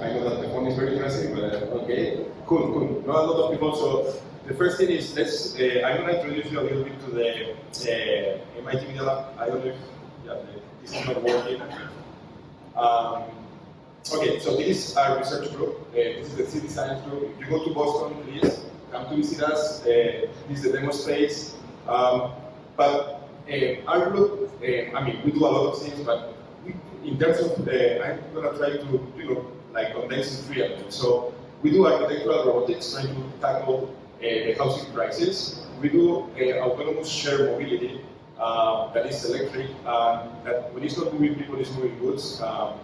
I know that the phone is very interesting, but okay, cool. Not a lot of people. So the first thing is, I'm going to introduce you a little bit to the MIT Media Lab. I don't know if this is not working. Okay, so this is our research group. This is the city science group. If you go to Boston, please come to visit us. This is the demo space. But our group, I mean, we do a lot of things, but in terms of, I'm going to try to, like condense in 3 elements. So we do architectural robotics, trying to tackle the housing crisis. We do autonomous shared mobility that is electric, that when it's not moving people, it's moving goods,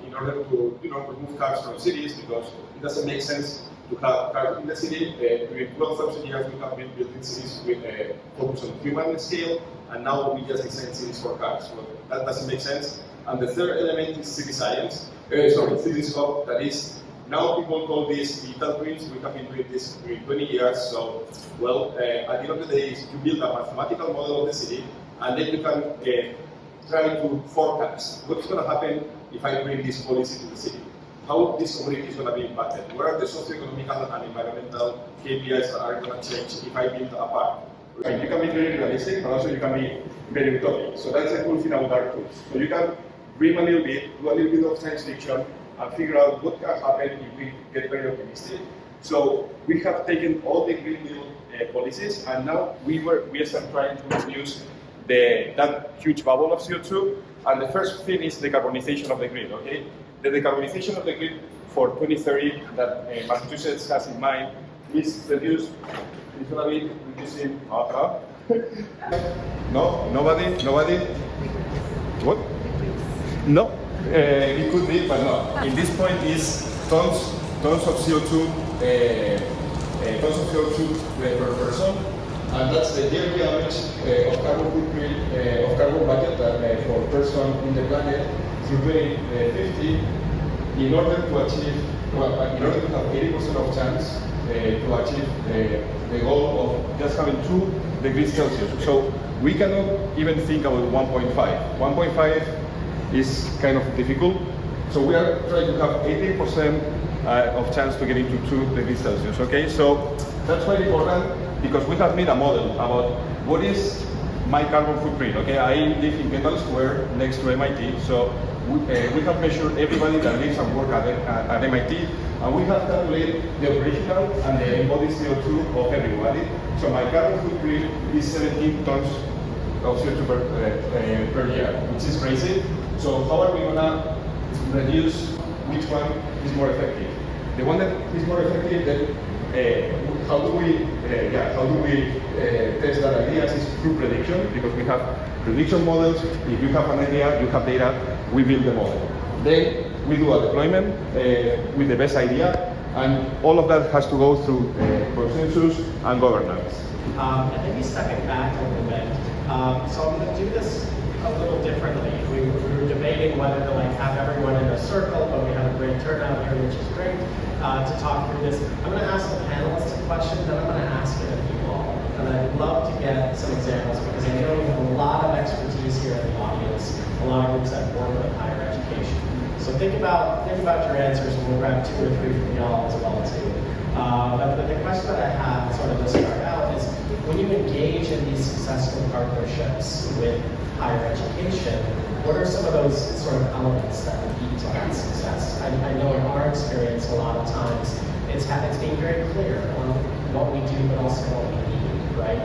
in order to remove cars from cities, because it doesn't make sense to have cars in the city. During 12,000 years, we have been building cities with a focus on human scale, and now we just design cities for cars. So that doesn't make sense. And the third element is city science, city scope, that is, now people call this digital twins. We have been doing this for 20 years. So, well, at the end of the day, you build a mathematical model of the city, and then you can try to forecast what's going to happen if I bring this policy to the city. How this community is going to be impacted. What are the socioeconomic and environmental KPIs that are going to change if I build a park? Right. You can be very realistic, but also you can be very utopic. So that's the cool thing about our tools. So you can dream a little bit, do a little bit of science fiction, and figure out what can happen if we get very optimistic. So we have taken all the Green Deal policies, and now we start trying to reduce that huge bubble of CO2. And the first thing is decarbonization of the grid. Okay, the decarbonization of the grid for 2030 that Massachusetts has in mind is reduced. It's going to be reducing. No, nobody. What? No. It could be, but no. In this point is tons of CO2, per person, and that's the yearly average of carbon footprint of carbon budget that for person in the planet through 2050. In order to achieve, in order to have 80% of chance to achieve the goal of just having 2 degrees Celsius. So we cannot even think about 1.5. 1.5 is kind of difficult. So we are trying to have 80% of chance to get into 2 degrees Celsius. Okay, so that's very important because we have made a model about what is my carbon footprint. Okay, I live in Kendall Square next to MIT, so we have measured everybody that lives and works at MIT, and we have calculated the operational and the embodied CO2 of everybody. So my carbon footprint is 17 tons of CO2 per year, which is crazy. So how are we gonna reduce which one is more effective? The one that is more effective, then how do we test that idea is through prediction, because we have prediction models. If you have an idea, you have data, we build the model. Then we do a deployment with the best idea, and all of that has to go through consensus and governance. And maybe stepping back a little bit. So I'm going to do this a little differently. We were debating whether to have everyone in a circle, but we had a great turnout here, which is great, to talk through this. I'm going to ask the panelists a question, then I'm going to ask it of you all. And I'd love to get some examples, because I know you have a lot of expertise here in the audience, a lot of groups that work with higher education. So think about your answers, and we'll grab 2 or 3 from y'all as well too. But the question that I have, sort of to start out, is when you engage in these successful partnerships with higher education, what are some of those sort of elements that lead to that success? I know in our experience, a lot of times, it's being very clear on what we do, but also what we need, right?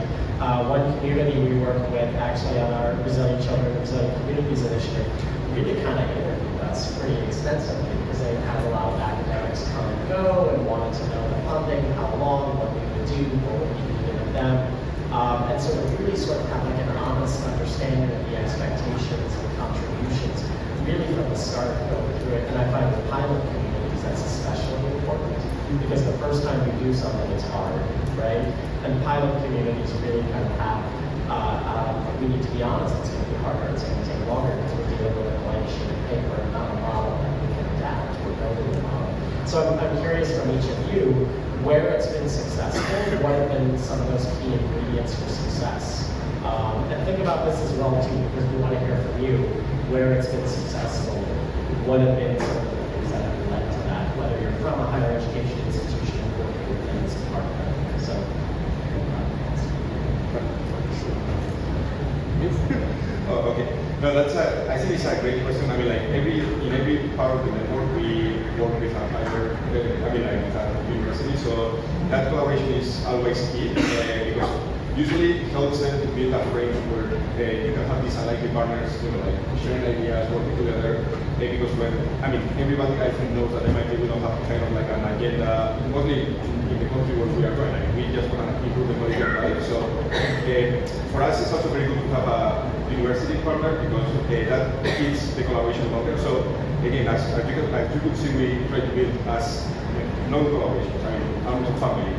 One community we work with, actually on our Resilient Children, Resilient Communities Initiative, really kind of interviewed us pretty extensively, because they had a lot of academics come and go and wanted to know the funding, how long, what we would do, what would be needed of them. And so we really sort of have an honest understanding of the expectations and contributions, really from the start going through it. And I find with pilot communities that's especially important, because the first time you do something, it's hard, right? And pilot communities really kind of have, we need to be honest, it's going to be harder, it's going to take longer, because we're dealing with a blank sheet of paper, not a model that we can adapt. We're building a model. So I'm curious from each of you, where it's been successful, what have been some of those key ingredients for success? And think about this as well too, because we want to hear from you, where it's been successful, what have been some of the things that have led to that, whether you're from a higher education institution working within as a part of that. So. Oh, okay. No, I think it's a great question. I mean, like in every part of the network, we work with a higher, with a university. So that collaboration is always key because usually it helps them to build a frame where you can have these unlikely partners, like sharing ideas, working together. Because everybody I think knows that MIT we don't have kind of like an agenda, mostly in the country where we are going. We just want to improve the quality of life. So for us, it's also very good to have a university partner because that keeps the collaboration longer. So again, as you could see, we try to build as non-collaborations, almost family.